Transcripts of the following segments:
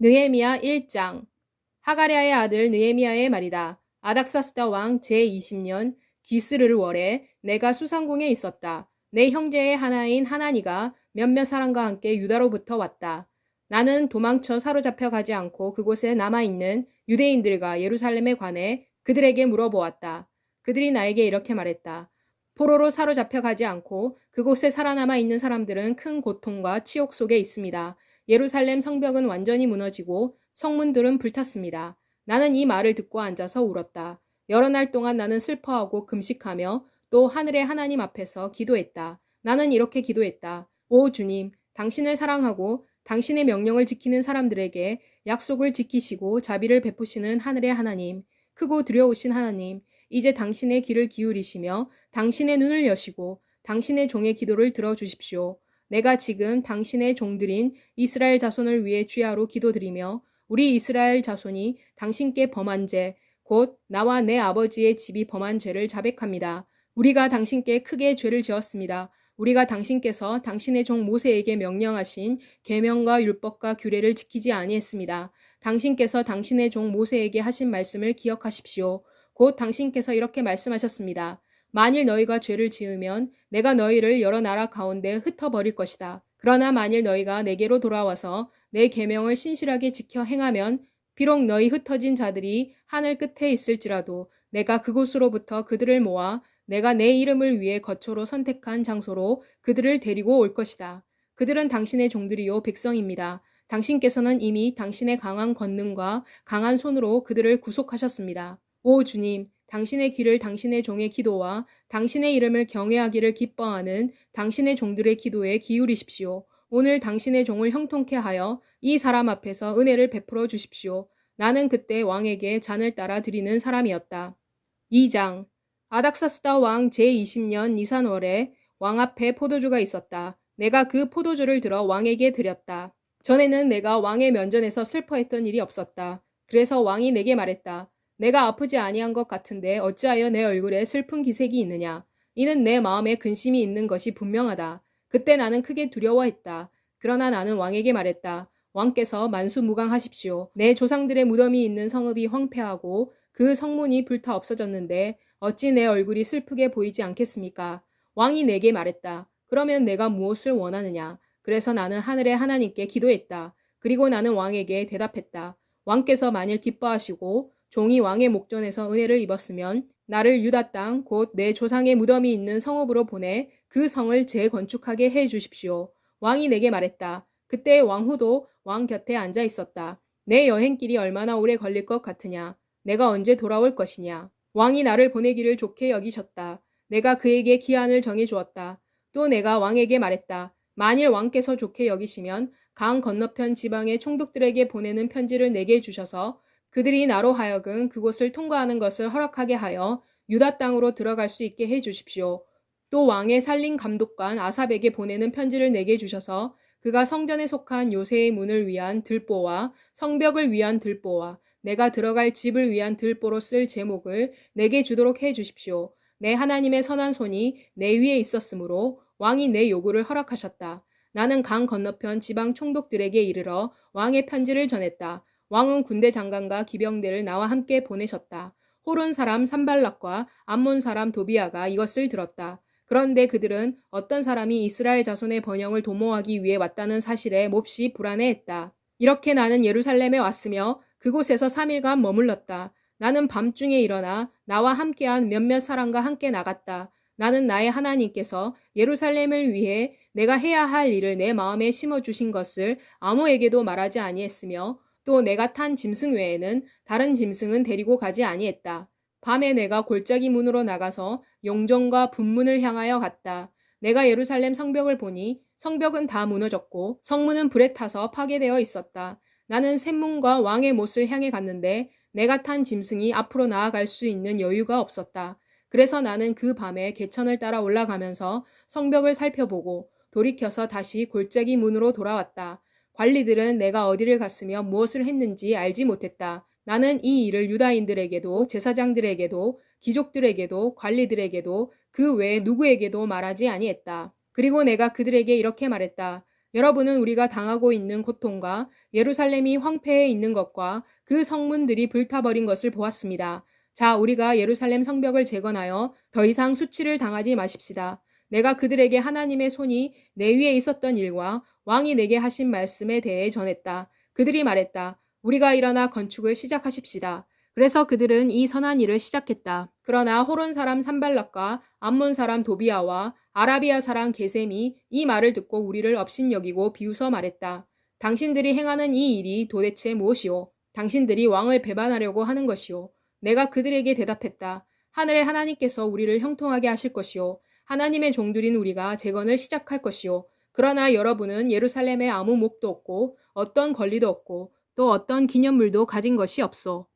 느헤미야 1장. 하가랴의 아들 느헤미야의 말이다. 아닥사스다 왕 제20년 기스르 월에 내가 수상궁에 있었다. 내 형제의 하나인 하나니가 몇몇 사람과 함께 유다로부터 왔다. 나는 도망쳐 사로잡혀 가지 않고 그곳에 남아있는 유대인들과 예루살렘에 관해 그들에게 물어보았다. 그들이 나에게 이렇게 말했다. 포로로 사로잡혀 가지 않고 그곳에 살아남아 있는 사람들은 큰 고통과 치욕 속에 있습니다. 예루살렘 성벽은 완전히 무너지고 성문들은 불탔습니다. 나는 이 말을 듣고 앉아서 울었다. 여러 날 동안 나는 슬퍼하고 금식하며 또 하늘의 하나님 앞에서 기도했다. 나는 이렇게 기도했다. 오 주님, 당신을 사랑하고 당신의 명령을 지키는 사람들에게 약속을 지키시고 자비를 베푸시는 하늘의 하나님, 크고 두려우신 하나님, 이제 당신의 귀를 기울이시며 당신의 눈을 여시고 당신의 종의 기도를 들어주십시오. 내가 지금 당신의 종들인 이스라엘 자손을 위해 주야로 기도드리며 우리 이스라엘 자손이 당신께 범한 죄, 곧 나와 내 아버지의 집이 범한 죄를 자백합니다. 우리가 당신께 크게 죄를 지었습니다. 우리가 당신께서 당신의 종 모세에게 명령하신 계명과 율법과 규례를 지키지 아니했습니다. 당신께서 당신의 종 모세에게 하신 말씀을 기억하십시오. 곧 당신께서 이렇게 말씀하셨습니다. 만일 너희가 죄를 지으면 내가 너희를 여러 나라 가운데 흩어버릴 것이다. 그러나 만일 너희가 내게로 돌아와서 내 계명을 신실하게 지켜 행하면 비록 너희 흩어진 자들이 하늘 끝에 있을지라도 내가 그곳으로부터 그들을 모아 내가 내 이름을 위해 거처로 선택한 장소로 그들을 데리고 올 것이다. 그들은 당신의 종들이요 백성입니다. 당신께서는 이미 당신의 강한 권능과 강한 손으로 그들을 구속하셨습니다. 오 주님, 당신의 귀를 당신의 종의 기도와 당신의 이름을 경외하기를 기뻐하는 당신의 종들의 기도에 기울이십시오. 오늘 당신의 종을 형통케 하여 이 사람 앞에서 은혜를 베풀어 주십시오. 나는 그때 왕에게 잔을 따라 드리는 사람이었다. 2장. 아닥사스다 왕 제20년 니산월에 왕 앞에 포도주가 있었다. 내가 그 포도주를 들어 왕에게 드렸다. 전에는 내가 왕의 면전에서 슬퍼했던 일이 없었다. 그래서 왕이 내게 말했다. 내가 아프지 아니한 것 같은데 어찌하여 내 얼굴에 슬픈 기색이 있느냐. 이는 내 마음에 근심이 있는 것이 분명하다. 그때 나는 크게 두려워했다. 그러나 나는 왕에게 말했다. 왕께서 만수무강하십시오. 내 조상들의 무덤이 있는 성읍이 황폐하고 그 성문이 불타 없어졌는데 어찌 내 얼굴이 슬프게 보이지 않겠습니까? 왕이 내게 말했다. 그러면 내가 무엇을 원하느냐? 그래서 나는 하늘의 하나님께 기도했다. 그리고 나는 왕에게 대답했다. 왕께서 만일 기뻐하시고 종이 왕의 목전에서 은혜를 입었으면 나를 유다 땅 곧 내 조상의 무덤이 있는 성읍으로 보내 그 성을 재건축하게 해 주십시오. 왕이 내게 말했다. 그때 왕후도 왕 곁에 앉아 있었다. 내 여행길이 얼마나 오래 걸릴 것 같으냐? 내가 언제 돌아올 것이냐? 왕이 나를 보내기를 좋게 여기셨다. 내가 그에게 기한을 정해 주었다. 또 내가 왕에게 말했다. 만일 왕께서 좋게 여기시면 강 건너편 지방의 총독들에게 보내는 편지를 내게 주셔서 그들이 나로 하여금 그곳을 통과하는 것을 허락하게 하여 유다 땅으로 들어갈 수 있게 해 주십시오. 또 왕의 살림 감독관 아삽에게 보내는 편지를 내게 주셔서 그가 성전에 속한 요새의 문을 위한 들보와 성벽을 위한 들보와 내가 들어갈 집을 위한 들보로 쓸 제목을 내게 주도록 해 주십시오. 내 하나님의 선한 손이 내 위에 있었으므로 왕이 내 요구를 허락하셨다. 나는 강 건너편 지방 총독들에게 이르러 왕의 편지를 전했다. 왕은 군대 장관과 기병대를 나와 함께 보내셨다. 호론 사람 산발락과 암몬 사람 도비아가 이것을 들었다. 그런데 그들은 어떤 사람이 이스라엘 자손의 번영을 도모하기 위해 왔다는 사실에 몹시 불안해했다. 이렇게 나는 예루살렘에 왔으며 그곳에서 3일간 머물렀다. 나는 밤중에 일어나 나와 함께한 몇몇 사람과 함께 나갔다. 나는 나의 하나님께서 예루살렘을 위해 내가 해야 할 일을 내 마음에 심어주신 것을 아무에게도 말하지 아니했으며 또 내가 탄 짐승 외에는 다른 짐승은 데리고 가지 아니했다. 밤에 내가 골짜기 문으로 나가서 용정과 분문을 향하여 갔다. 내가 예루살렘 성벽을 보니 성벽은 다 무너졌고 성문은 불에 타서 파괴되어 있었다. 나는 샘문과 왕의 못을 향해 갔는데 내가 탄 짐승이 앞으로 나아갈 수 있는 여유가 없었다. 그래서 나는 그 밤에 개천을 따라 올라가면서 성벽을 살펴보고 돌이켜서 다시 골짜기 문으로 돌아왔다. 관리들은 내가 어디를 갔으며 무엇을 했는지 알지 못했다. 나는 이 일을 유다인들에게도 제사장들에게도 귀족들에게도 관리들에게도 그 외에 누구에게도 말하지 아니했다. 그리고 내가 그들에게 이렇게 말했다. 여러분은 우리가 당하고 있는 고통과 예루살렘이 황폐해 있는 것과 그 성문들이 불타버린 것을 보았습니다. 자, 우리가 예루살렘 성벽을 재건하여 더 이상 수치를 당하지 마십시다. 내가 그들에게 하나님의 손이 내 위에 있었던 일과 왕이 내게 하신 말씀에 대해 전했다. 그들이 말했다. 우리가 일어나 건축을 시작하십시다. 그래서 그들은 이 선한 일을 시작했다. 그러나 호론 사람 산발락과 암몬 사람 도비아와 아라비아 사람 게셈이 이 말을 듣고 우리를 업신여기고 비웃어 말했다. 당신들이 행하는 이 일이 도대체 무엇이오? 당신들이 왕을 배반하려고 하는 것이오. 내가 그들에게 대답했다. 하늘의 하나님께서 우리를 형통하게 하실 것이오. 하나님의 종들인 우리가 재건을 시작할 것이오. 그러나 여러분은 예루살렘에 아무 목도 없고 어떤 권리도 없고 또 어떤 기념물도 가진 것이 없소.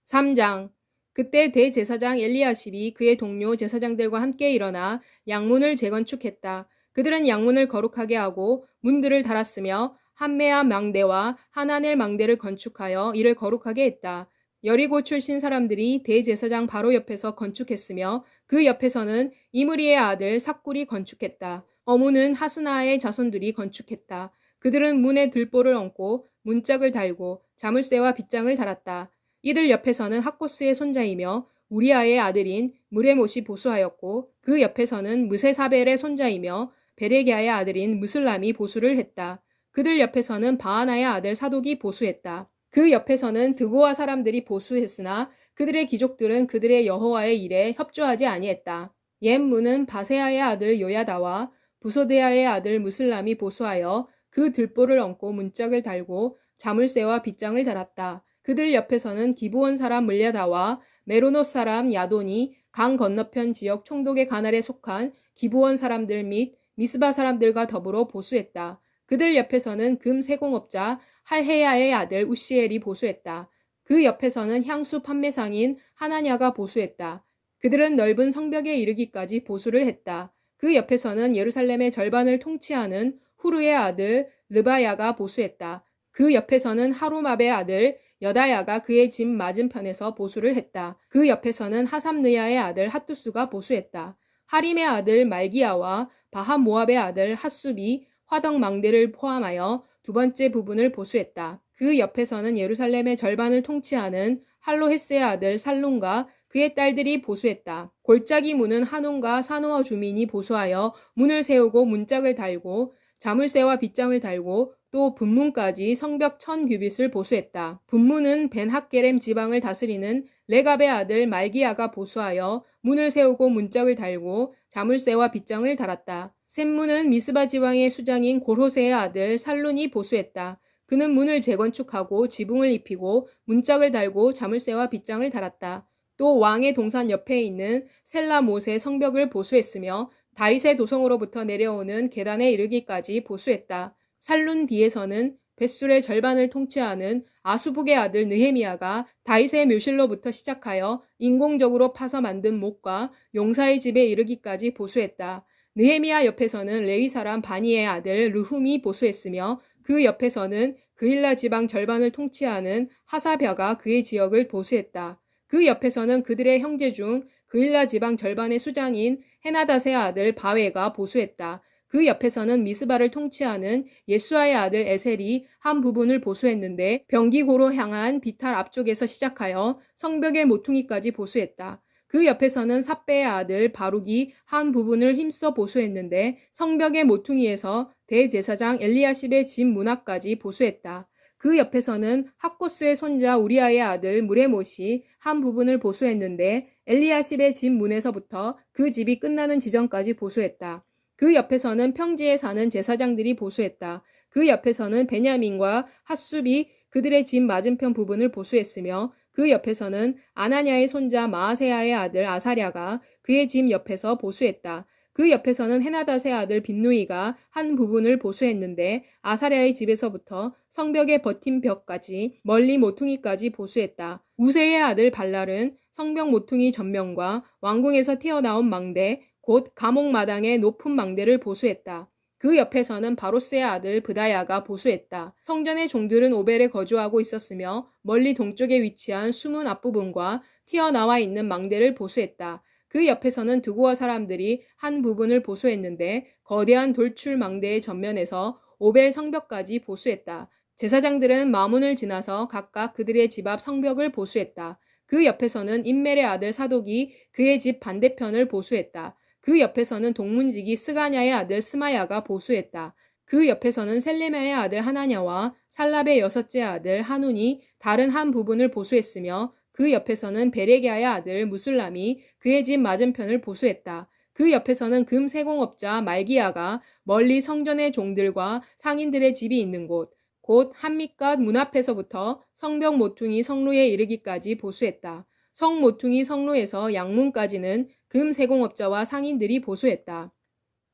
3장. 그때 대제사장 엘리야십이 그의 동료 제사장들과 함께 일어나 양문을 재건축했다. 그들은 양문을 거룩하게 하고 문들을 달았으며 한메아 망대와 하나넬 망대를 건축하여 이를 거룩하게 했다. 여리고 출신 사람들이 대제사장 바로 옆에서 건축했으며 그 옆에서는 이므리의 아들 삭굴이 건축했다. 어문은 하스나의 자손들이 건축했다. 그들은 문에 들보를 얹고 문짝을 달고 자물쇠와 빗장을 달았다. 이들 옆에서는 학고스의 손자이며 우리아의 아들인 무레못이 보수하였고 그 옆에서는 무세사벨의 손자이며 베레기아의 아들인 무슬람이 보수를 했다. 그들 옆에서는 바하나의 아들 사독이 보수했다. 그 옆에서는 드고아 사람들이 보수했으나 그들의 귀족들은 그들의 여호와의 일에 협조하지 아니했다. 옛 문은 바세아의 아들 요야다와 부소데아의 아들 무슬람이 보수하여 그 들보를 얹고 문짝을 달고 자물쇠와 빗장을 달았다. 그들 옆에서는 기브온 사람 물랴다와 메로노 사람 야돈이 강 건너편 지역 총독의 관할에 속한 기브온 사람들 및 미스바 사람들과 더불어 보수했다. 그들 옆에서는 금 세공업자 할헤야의 아들 우시엘이 보수했다. 그 옆에서는 향수 판매상인 하나냐가 보수했다. 그들은 넓은 성벽에 이르기까지 보수를 했다. 그 옆에서는 예루살렘의 절반을 통치하는 후르의 아들 르바야가 보수했다. 그 옆에서는 하루마베의 아들 여다야가 그의 집 맞은편에서 보수를 했다. 그 옆에서는 하삼느야의 아들 핫두스가 보수했다. 하림의 아들 말기야와 바한 모압의 아들 핫숲이 화덕 망대를 포함하여 두 번째 부분을 보수했다. 그 옆에서는 예루살렘의 절반을 통치하는 할로헤스의 아들 살론과 그의 딸들이 보수했다. 골짜기 문은 하논과 사노아 주민이 보수하여 문을 세우고 문짝을 달고 자물쇠와 빗장을 달고 또 분문까지 성벽 1000규빗을 보수했다. 분문은 벤학게렘 지방을 다스리는 레갑의 아들 말기야가 보수하여 문을 세우고 문짝을 달고 자물쇠와 빗장을 달았다. 샘문은 미스바 지방의 수장인 고로세의 아들 살룬이 보수했다. 그는 문을 재건축하고 지붕을 입히고 문짝을 달고 자물쇠와 빗장을 달았다. 또 왕의 동산 옆에 있는 셀라못의 성벽을 보수했으며 다윗의 도성으로부터 내려오는 계단에 이르기까지 보수했다. 살룬 뒤에서는 벳술의 절반을 통치하는 아수북의 아들 느헤미야가 다윗의 묘실로부터 시작하여 인공적으로 파서 만든 목과 용사의 집에 이르기까지 보수했다. 느헤미야 옆에서는 레위 사람 바니의 아들 르훔이 보수했으며 그 옆에서는 그일라 지방 절반을 통치하는 하사벼가 그의 지역을 보수했다. 그 옆에서는 그들의 형제 중 그일라 지방 절반의 수장인 헤나닷의 아들 바웨가 보수했다. 그 옆에서는 미스바를 통치하는 예수아의 아들 에셀이 한 부분을 보수했는데 병기고로 향한 비탈 앞쪽에서 시작하여 성벽의 모퉁이까지 보수했다. 그 옆에서는 삽배의 아들 바룩이 한 부분을 힘써 보수했는데 성벽의 모퉁이에서 대제사장 엘리야십의 집 문앞까지 보수했다. 그 옆에서는 학고스의 손자 우리아의 아들 무레못이 한 부분을 보수했는데 엘리야십의 집 문에서부터 그 집이 끝나는 지점까지 보수했다. 그 옆에서는 평지에 사는 제사장들이 보수했다. 그 옆에서는 베냐민과 핫숲이 그들의 집 맞은편 부분을 보수했으며 그 옆에서는 아나냐의 손자 마아세야의 아들 아사랴가 그의 집 옆에서 보수했다. 그 옆에서는 헤나닷의 아들 빈누이가 한 부분을 보수했는데 아사랴의 집에서부터 성벽의 버팀벽까지 멀리 모퉁이까지 보수했다. 우세의 아들 발랄은 성벽 모퉁이 전면과 왕궁에서 튀어나온 망대 곧 감옥마당의 높은 망대를 보수했다. 그 옆에서는 바로스의 아들 브다야가 보수했다. 성전의 종들은 오벨에 거주하고 있었으며 멀리 동쪽에 위치한 수문 앞부분과 튀어나와 있는 망대를 보수했다. 그 옆에서는 드고아 사람들이 한 부분을 보수했는데 거대한 돌출 망대의 전면에서 오벨 성벽까지 보수했다. 제사장들은 마문을 지나서 각각 그들의 집 앞 성벽을 보수했다. 그 옆에서는 임멜의 아들 사독이 그의 집 반대편을 보수했다. 그 옆에서는 동문지기 스가냐의 아들 스마야가 보수했다. 그 옆에서는 셀레미야의 아들 하나냐와 살랍의 여섯째 아들 하눈이 다른 한 부분을 보수했으며 그 옆에서는 베레기야의 아들 무술람이 그의 집 맞은편을 보수했다. 그 옆에서는 금 세공업자 말기야가 멀리 성전의 종들과 상인들의 집이 있는 곳, 곧 한밑갓 문 앞에서부터 성벽 모퉁이 성루에 이르기까지 보수했다. 성 모퉁이 성루에서 양문까지는 금 세공업자와 상인들이 보수했다.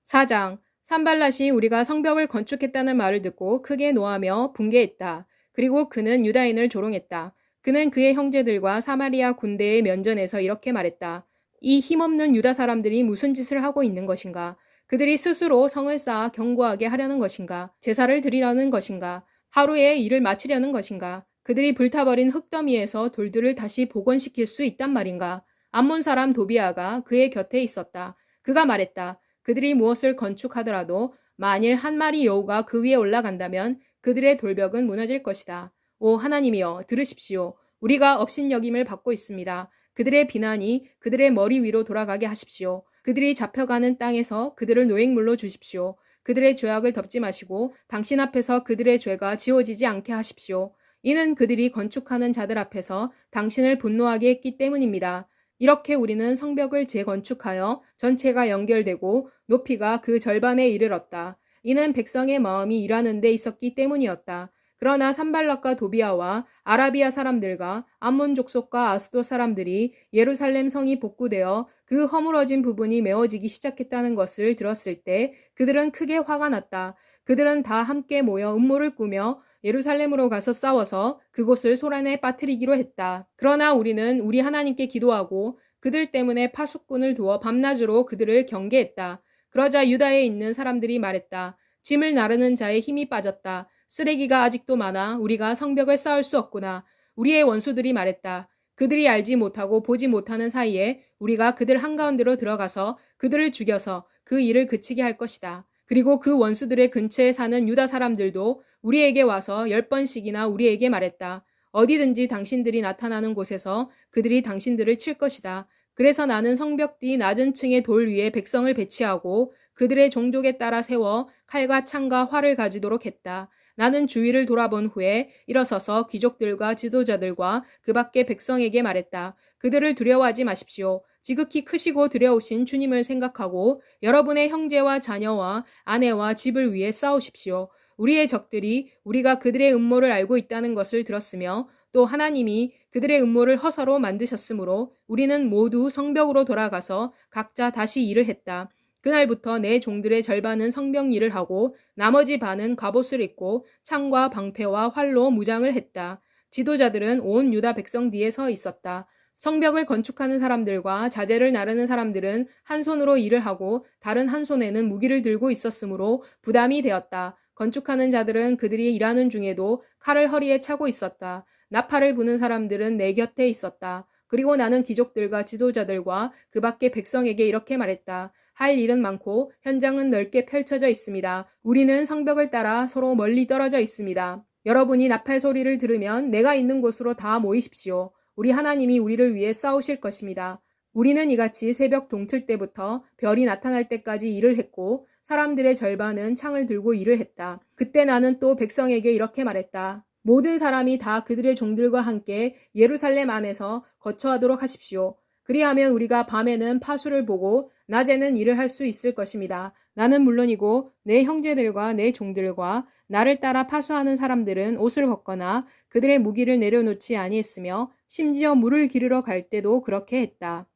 4장 산발랏이 우리가 성벽을 건축했다는 말을 듣고 크게 노하며 분개했다. 그리고 그는 유다인을 조롱했다. 그는 그의 형제들과 사마리아 군대의 면전에서 이렇게 말했다. 이 힘없는 유다 사람들이 무슨 짓을 하고 있는 것인가? 그들이 스스로 성을 쌓아 견고하게 하려는 것인가? 제사를 드리려는 것인가? 하루에 일을 마치려는 것인가? 그들이 불타버린 흙더미에서 돌들을 다시 복원시킬 수 있단 말인가? 암몬 사람 도비아가 그의 곁에 있었다. 그가 말했다. 그들이 무엇을 건축하더라도 만일 한 마리 여우가 그 위에 올라간다면 그들의 돌벽은 무너질 것이다. 오 하나님이여 들으십시오. 우리가 업신여김을 받고 있습니다. 그들의 비난이 그들의 머리 위로 돌아가게 하십시오. 그들이 잡혀가는 땅에서 그들을 노획물로 주십시오. 그들의 죄악을 덮지 마시고 당신 앞에서 그들의 죄가 지워지지 않게 하십시오. 이는 그들이 건축하는 자들 앞에서 당신을 분노하게 했기 때문입니다. 이렇게 우리는 성벽을 재건축하여 전체가 연결되고 높이가 그 절반에 이르렀다. 이는 백성의 마음이 일하는 데 있었기 때문이었다. 그러나 산발락과 도비아와 아라비아 사람들과 암몬 족속과 아스돗 사람들이 예루살렘 성이 복구되어 그 허물어진 부분이 메워지기 시작했다는 것을 들었을 때 그들은 크게 화가 났다. 그들은 다 함께 모여 음모를 꾸며 예루살렘으로 가서 싸워서 그곳을 소란에 빠뜨리기로 했다. 그러나 우리는 우리 하나님께 기도하고 그들 때문에 파수꾼을 두어 밤낮으로 그들을 경계했다. 그러자 유다에 있는 사람들이 말했다. 짐을 나르는 자의 힘이 빠졌다. 쓰레기가 아직도 많아 우리가 성벽을 쌓을 수 없구나. 우리의 원수들이 말했다. 그들이 알지 못하고 보지 못하는 사이에 우리가 그들 한가운데로 들어가서 그들을 죽여서 그 일을 그치게 할 것이다. 그리고 그 원수들의 근처에 사는 유다 사람들도 우리에게 와서 10번씩이나 우리에게 말했다. 어디든지 당신들이 나타나는 곳에서 그들이 당신들을 칠 것이다. 그래서 나는 성벽 뒤 낮은 층의 돌 위에 백성을 배치하고 그들의 종족에 따라 세워 칼과 창과 활을 가지도록 했다. 나는 주위를 돌아본 후에 일어서서 귀족들과 지도자들과 그 밖의 백성에게 말했다. 그들을 두려워하지 마십시오. 지극히 크시고 두려우신 주님을 생각하고 여러분의 형제와 자녀와 아내와 집을 위해 싸우십시오. 우리의 적들이 우리가 그들의 음모를 알고 있다는 것을 들었으며 또 하나님이 그들의 음모를 허사로 만드셨으므로 우리는 모두 성벽으로 돌아가서 각자 다시 일을 했다. 그날부터 내 종들의 절반은 성벽 일을 하고 나머지 반은 갑옷을 입고 창과 방패와 활로 무장을 했다. 지도자들은 온 유다 백성 뒤에 서 있었다. 성벽을 건축하는 사람들과 자재를 나르는 사람들은 한 손으로 일을 하고 다른 한 손에는 무기를 들고 있었으므로 부담이 되었다. 건축하는 자들은 그들이 일하는 중에도 칼을 허리에 차고 있었다. 나팔을 부는 사람들은 내 곁에 있었다. 그리고 나는 귀족들과 지도자들과 그 밖의 백성에게 이렇게 말했다. 할 일은 많고 현장은 넓게 펼쳐져 있습니다. 우리는 성벽을 따라 서로 멀리 떨어져 있습니다. 여러분이 나팔 소리를 들으면 내가 있는 곳으로 다 모이십시오. 우리 하나님이 우리를 위해 싸우실 것입니다. 우리는 이같이 새벽 동틀 때부터 별이 나타날 때까지 일을 했고 사람들의 절반은 창을 들고 일을 했다. 그때 나는 또 백성에게 이렇게 말했다. 모든 사람이 다 그들의 종들과 함께 예루살렘 안에서 거처하도록 하십시오. 그리하면 우리가 밤에는 파수를 보고 낮에는 일을 할 수 있을 것입니다. 나는 물론이고 내 형제들과 내 종들과 나를 따라 파수하는 사람들은 옷을 벗거나 그들의 무기를 내려놓지 아니했으며 심지어 물을 기르러 갈 때도 그렇게 했다.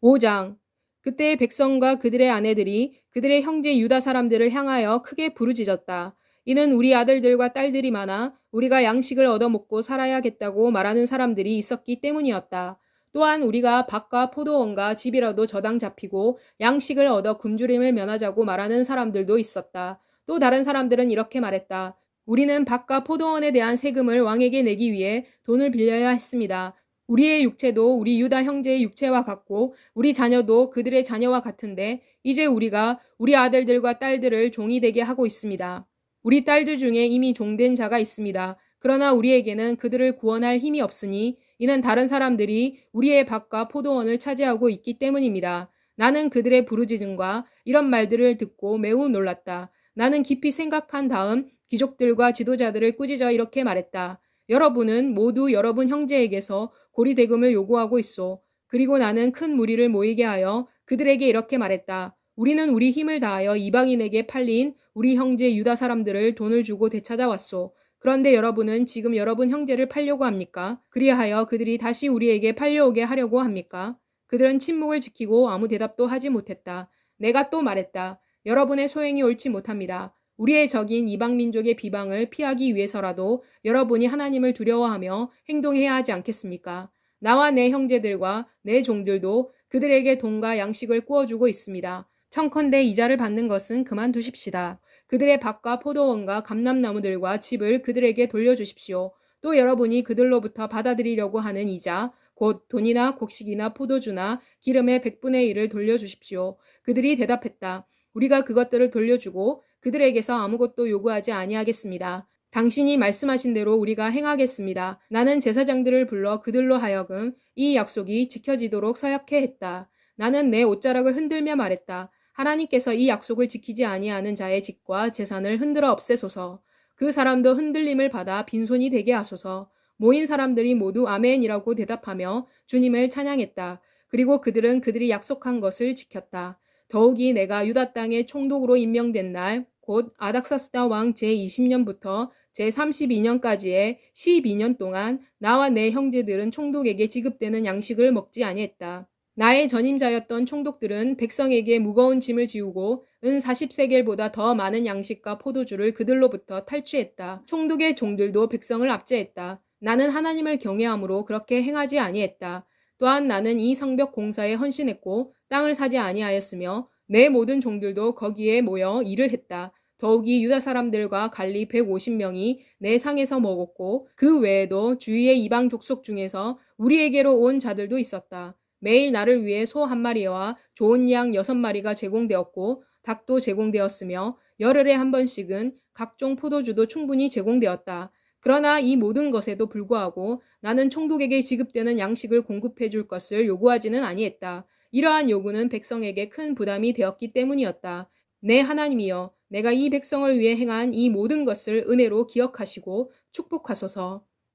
5장 그때 백성과 그들의 아내들이 그들의 형제 유다 사람들을 향하여 크게 부르짖었다. 이는 우리 아들들과 딸들이 많아 우리가 양식을 얻어먹고 살아야겠다고 말하는 사람들이 있었기 때문이었다. 또한 우리가 밭과 포도원과 집이라도 저당 잡히고 양식을 얻어 굶주림을 면하자고 말하는 사람들도 있었다. 또 다른 사람들은 이렇게 말했다. 우리는 밭과 포도원에 대한 세금을 왕에게 내기 위해 돈을 빌려야 했습니다. 우리의 육체도 우리 유다 형제의 육체와 같고 우리 자녀도 그들의 자녀와 같은데 이제 우리가 우리 아들들과 딸들을 종이 되게 하고 있습니다. 우리 딸들 중에 이미 종된 자가 있습니다. 그러나 우리에게는 그들을 구원할 힘이 없으니 이는 다른 사람들이 우리의 밭과 포도원을 차지하고 있기 때문입니다. 나는 그들의 부르짖음과 이런 말들을 듣고 매우 놀랐다. 나는 깊이 생각한 다음 귀족들과 지도자들을 꾸짖어 이렇게 말했다. 여러분은 모두 여러분 형제에게서 고리대금을 요구하고 있소. 그리고 나는 큰 무리를 모이게 하여 그들에게 이렇게 말했다. 우리는 우리 힘을 다하여 이방인에게 팔린 우리 형제 유다 사람들을 돈을 주고 되찾아왔소. 그런데 여러분은 지금 여러분 형제를 팔려고 합니까? 그리하여 그들이 다시 우리에게 팔려오게 하려고 합니까? 그들은 침묵을 지키고 아무 대답도 하지 못했다. 내가 또 말했다. 여러분의 소행이 옳지 못합니다. 우리의 적인 이방민족의 비방을 피하기 위해서라도 여러분이 하나님을 두려워하며 행동해야 하지 않겠습니까? 나와 내 형제들과 내 종들도 그들에게 돈과 양식을 구워주고 있습니다. 청컨대 이자를 받는 것은 그만두십시다. 그들의 밭과 포도원과 감람나무들과 집을 그들에게 돌려주십시오. 또 여러분이 그들로부터 받아들이려고 하는 이자, 곧 돈이나 곡식이나 포도주나 기름의 100분의 1을 돌려주십시오. 그들이 대답했다. 우리가 그것들을 돌려주고 그들에게서 아무것도 요구하지 아니하겠습니다. 당신이 말씀하신 대로 우리가 행하겠습니다. 나는 제사장들을 불러 그들로 하여금 이 약속이 지켜지도록 서약해 했다. 나는 내 옷자락을 흔들며 말했다. 하나님께서 이 약속을 지키지 아니하는 자의 집과 재산을 흔들어 없애소서. 그 사람도 흔들림을 받아 빈손이 되게 하소서. 모인 사람들이 모두 아멘이라고 대답하며 주님을 찬양했다. 그리고 그들은 그들이 약속한 것을 지켰다. 더욱이 내가 유다 땅에 총독으로 임명된 날, 곧 아닥사스다 왕 제20년부터 제32년까지의 12년 동안 나와 내 형제들은 총독에게 지급되는 양식을 먹지 아니했다. 나의 전임자였던 총독들은 백성에게 무거운 짐을 지우고 은 40세겔보다 더 많은 양식과 포도주를 그들로부터 탈취했다. 총독의 종들도 백성을 압제했다. 나는 하나님을 경외함으로 그렇게 행하지 아니했다. 또한 나는 이 성벽 공사에 헌신했고 땅을 사지 아니하였으며 내 모든 종들도 거기에 모여 일을 했다. 더욱이 유다 사람들과 갈리 150명이 내 상에서 먹었고 그 외에도 주위의 이방 족속 중에서 우리에게로 온 자들도 있었다. 매일 나를 위해 소 1마리와 좋은 양 6마리가 제공되었고 닭도 제공되었으며 열흘에 한 번씩은 각종 포도주도 충분히 제공되었다. 그러나 이 모든 것에도 불구하고 나는 총독에게 지급되는 양식을 공급해 줄 것을 요구하지는 아니했다. 이러한 요구는 백성에게 큰 부담이 되었기 때문이었다. 내 하나님이여, 내가 이 백성을 위해 행한 이 모든 것을 은혜로 기억하시고 축복하소서.